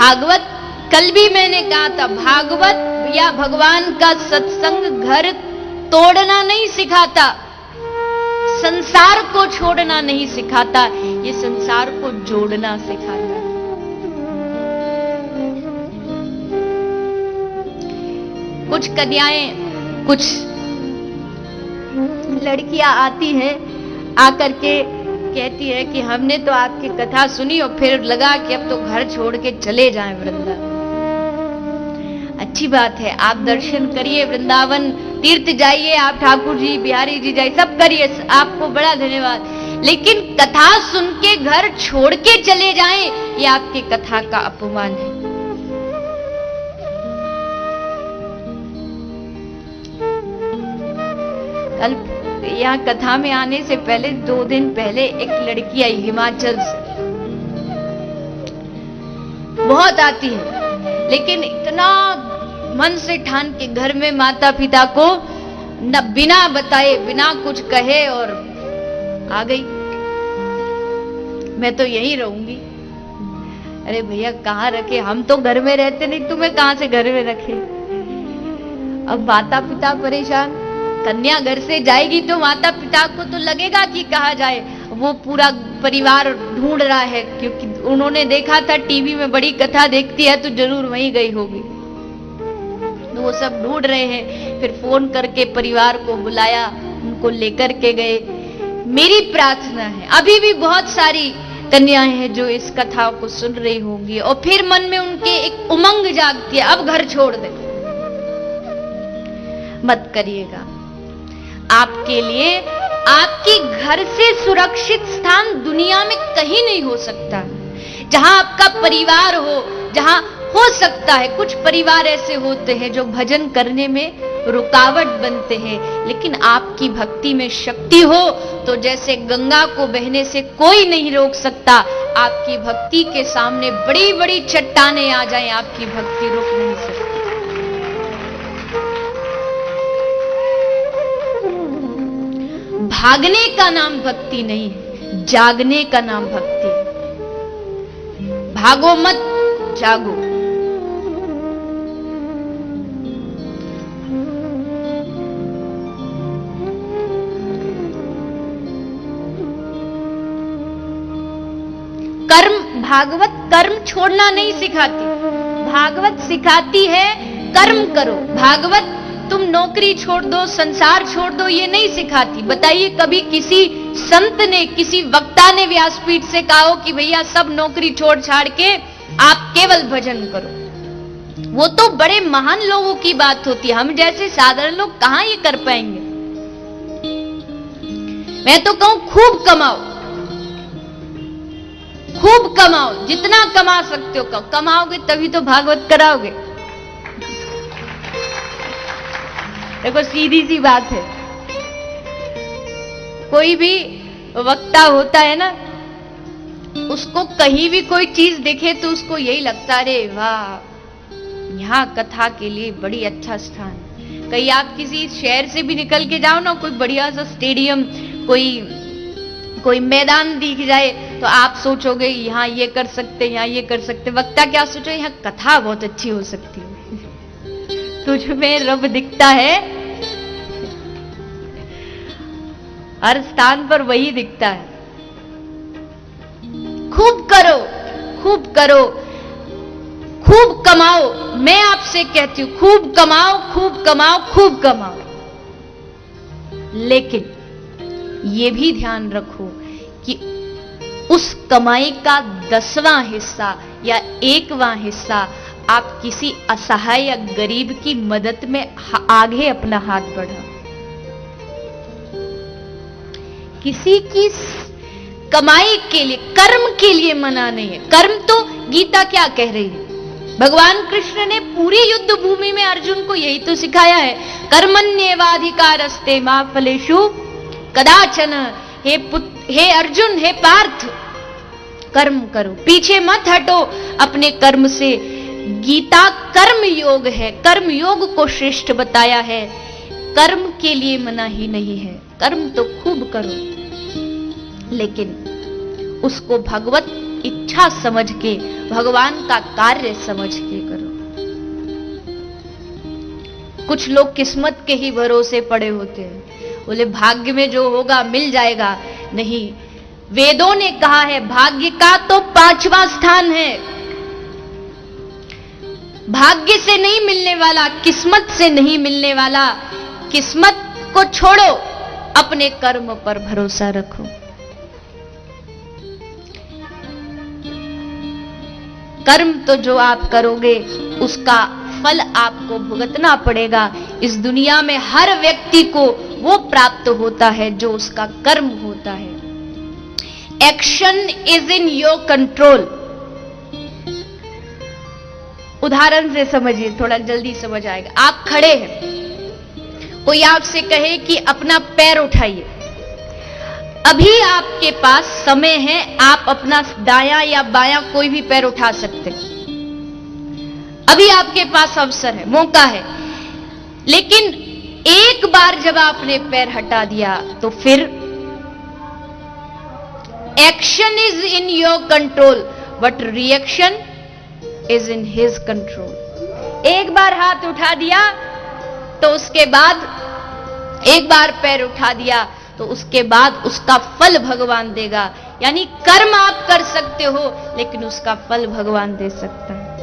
भागवत, कल भी मैंने कहा था, भागवत या भगवान का सत्संग घर तोड़ना नहीं सिखाता, संसार को छोड़ना नहीं सिखाता, ये संसार को जोड़ना सिखाता है। कुछ कन्याएं, कुछ लड़कियां आती हैं, आकर के कहती है कि हमने तो आपकी कथा सुनी और फिर लगा कि अब तो घर छोड़ के चले जाएं वृंदावन। अच्छी बात है, आप दर्शन करिए, वृंदावन तीर्थ जाइए, आप ठाकुर जी, बिहारी जी जाइए, सब करिए, आपको बड़ा धन्यवाद। लेकिन कथा सुन के घर छोड़ के चले जाएं, ये आपकी कथा का अपमान है। कल यहाँ कथा में आने से पहले 2 दिन पहले एक लड़की आई हिमाचल से, बहुत आती है, लेकिन इतना मन से ठान के घर में माता पिता को न बिना बताए, बिना कुछ कहे और आ गई, मैं तो यहीं रहूंगी। अरे भैया कहाँ रखे, हम तो घर में रहते नहीं, तुम्हें कहां से घर में रखे। अब माता पिता परेशान, कन्या घर से जाएगी तो माता पिता को तो लगेगा कि कहा जाए, वो पूरा परिवार ढूंढ रहा है, क्योंकि उन्होंने देखा था टीवी में, बड़ी कथा देखती है तो जरूर वहीं गई होगी, तो वो सब ढूंढ रहे हैं। फिर फोन करके परिवार को बुलाया, उनको लेकर के गए। मेरी प्रार्थना है, अभी भी बहुत सारी कन्याएं हैं जो इस कथा को सुन रही होंगी और फिर मन में उनके एक उमंग जागती है, अब घर छोड़ दे। मत करिएगा, आपके लिए आपके घर से सुरक्षित स्थान दुनिया में कहीं नहीं हो सकता। जहां आपका परिवार हो, जहां हो सकता है, कुछ परिवार ऐसे होते हैं जो भजन करने में रुकावट बनते हैं, लेकिन आपकी भक्ति में शक्ति हो तो जैसे गंगा को बहने से कोई नहीं रोक सकता, आपकी भक्ति के सामने बड़ी बड़ी चट्टानें आ जाएं, आपकी भक्ति रुक नहीं सकती। भागने का नाम भक्ति नहीं है, जागने का नाम भक्ति है। भागो मत, जागो। कर्म, भागवत कर्म छोड़ना नहीं सिखाती, भागवत सिखाती है कर्म करो। भागवत तुम नौकरी छोड़ दो, संसार छोड़ दो, ये नहीं सिखाती। बताइए कभी किसी संत ने, किसी वक्ता ने व्यासपीठ से कहा हो कि भैया सब नौकरी छोड़ छाड़ के आप केवल भजन करो? वो तो बड़े महान लोगों की बात होती है, हम जैसे साधारण लोग कहां ये कर पाएंगे। मैं तो कहूं खूब कमाओ, खूब कमाओ, जितना कमा सकते हो कमाओगे तभी तो भागवत कराओगे। देखो सीधी सी बात है, कोई भी वक्ता होता है ना, उसको कहीं भी कोई चीज दिखे तो उसको यही लगता है, अरे वाह यहाँ कथा के लिए बड़ी अच्छा स्थान। कहीं आप किसी शहर से भी निकल के जाओ ना, कोई बढ़िया सा स्टेडियम, कोई मैदान दिख जाए तो आप सोचोगे यहाँ ये कर सकते, यहाँ ये कर सकते। वक्ता क्या सोचो, यहाँ कथा बहुत अच्छी हो सकती है। तुझ में रब दिखता है, हर स्थान पर वही दिखता है। खूब करो, खूब करो, खूब कमाओ। मैं आपसे कहती हूं खूब कमाओ, खूब कमाओ, खूब कमाओ, लेकिन ये भी ध्यान रखो कि उस कमाई का 10वां हिस्सा या 1वां हिस्सा आप किसी असहाय या गरीब की मदद में आगे अपना हाथ बढ़ाओ। किसी की कमाई के लिए, कर्म के लिए मना नहीं है। कर्म तो गीता क्या कह रही है, भगवान कृष्ण ने पूरी युद्ध भूमि में अर्जुन को यही तो सिखाया है, कर्मण्येवाधिकारस्ते मा फलेषु कदाचन। हे अर्जुन, हे पार्थ, कर्म करो, पीछे मत हटो अपने कर्म से। गीता कर्म योग है, कर्म योग को श्रेष्ठ बताया है, कर्म के लिए मना ही नहीं है। कर्म तो खूब करो, लेकिन उसको भगवत इच्छा समझ के, भगवान का कार्य समझ के करो। कुछ लोग किस्मत के ही भरोसे पड़े होते हैं, बोले भाग्य में जो होगा मिल जाएगा। नहीं, वेदों ने कहा है भाग्य का तो 5वां स्थान है। भाग्य से नहीं मिलने वाला, किस्मत से नहीं मिलने वाला। किस्मत को छोड़ो, अपने कर्म पर भरोसा रखो। कर्म तो जो आप करोगे उसका फल आपको भुगतना पड़ेगा। इस दुनिया में हर व्यक्ति को वो प्राप्त होता है जो उसका कर्म होता है। Action is in your control. उदाहरण से समझिए, थोड़ा जल्दी समझ आएगा। आप खड़े हैं, कोई आपसे कहे कि अपना पैर उठाइए। अभी आपके पास समय है, आप अपना दायां या बायां कोई भी पैर उठा सकते हैं। अभी आपके पास अवसर है, मौका है। लेकिन एक बार जब आपने पैर हटा दिया तो फिर action is in your control but reaction is in his control. एक बार हाथ उठा दिया तो उसके बाद, एक बार पैर उठा दिया तो उसके बाद उसका फल भगवान देगा। यानी कर्म आप कर सकते हो लेकिन उसका फल भगवान दे सकता है।